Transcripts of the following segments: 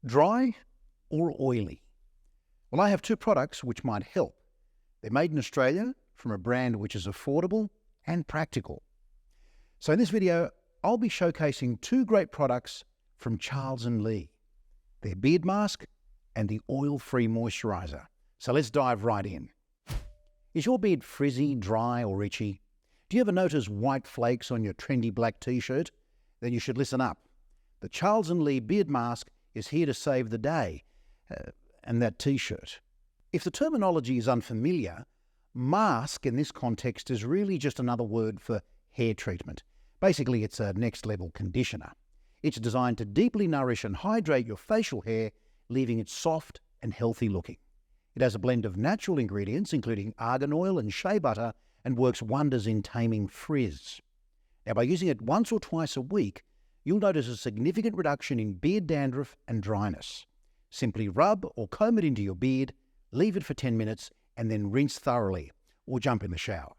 Dry or oily? Well, I have two products which might help. They're made in Australia from a brand which is affordable and practical. So in this video, I'll be showcasing two great products from Charles & Lee, their beard mask and the OilFree Moisturiser. So let's dive right in. Is your beard frizzy, dry or itchy? Do you ever notice white flakes on your trendy black t-shirt? Then you should listen up. The Charles & Lee beard mask is here to save the day, and that t-shirt. If the terminology is unfamiliar, mask in this context is really just another word for hair treatment. Basically, it's a next-level conditioner. It's designed to deeply nourish and hydrate your facial hair, leaving it soft and healthy looking. It has a blend of natural ingredients, including argan oil and shea butter, and works wonders in taming frizz. Now, by using it once or twice a week, you'll notice a significant reduction in beard dandruff and dryness. Simply rub or comb it into your beard, leave it for 10 minutes, and then rinse thoroughly, or jump in the shower.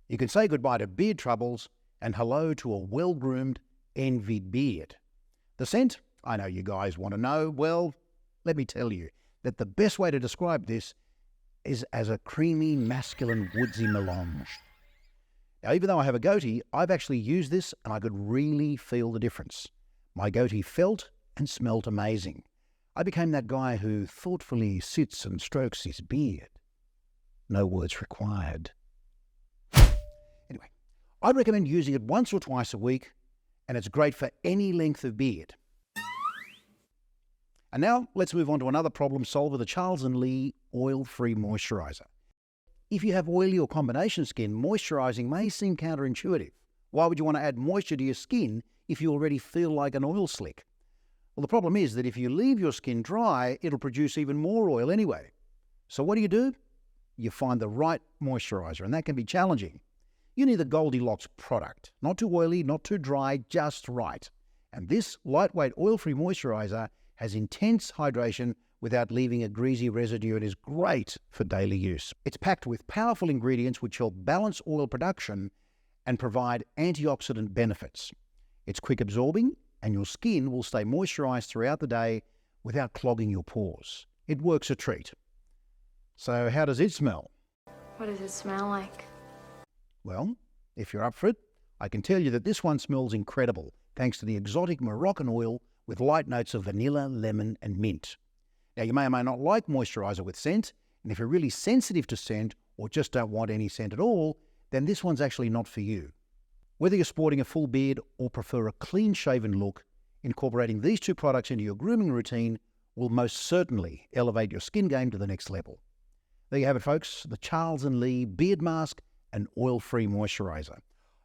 You can say goodbye to beard troubles and hello to a well-groomed, envied beard. The scent? I know you guys want to know. Well, let me tell you that the best way to describe this is as a creamy, masculine, woodsy melange. Now, even though I have a goatee, I've actually used this and I could really feel the difference. My goatee felt and smelt amazing. I became that guy who thoughtfully sits and strokes his beard. No words required. Anyway, I'd recommend using it once or twice a week, and it's great for any length of beard. And now let's move on to another problem solver, the Charles & Lee OilFree Moisturiser. If you have oily or combination skin, moisturising may seem counterintuitive. Why would you want to add moisture to your skin if you already feel like an oil slick? Well, the problem is that if you leave your skin dry, it'll produce even more oil anyway. So what do? You find the right moisturiser, and that can be challenging. You need the Goldilocks product. Not too oily, not too dry, just right. And this lightweight oil-free moisturiser has intense hydration without leaving a greasy residue and is great for daily use. It's packed with powerful ingredients which help balance oil production and provide antioxidant benefits. It's quick absorbing, and your skin will stay moisturized throughout the day without clogging your pores. It works a treat. So how does it smell? What does it smell like? Well, if you're up for it, I can tell you that this one smells incredible, thanks to the exotic Moroccan oil with light notes of vanilla, lemon, and mint. Now, you may or may not like moisturiser with scent, and if you're really sensitive to scent or just don't want any scent at all, then this one's actually not for you. Whether you're sporting a full beard or prefer a clean-shaven look, incorporating these two products into your grooming routine will most certainly elevate your skin game to the next level. There you have it, folks, the Charles & Lee Beard Mask and Oil-Free Moisturiser.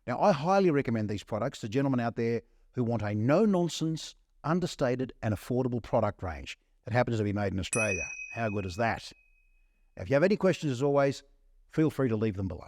Now, I highly recommend these products to gentlemen out there who want a no-nonsense, understated and affordable product range that happens to be made in Australia. How good is that? If you have any questions, as always, feel free to leave them below.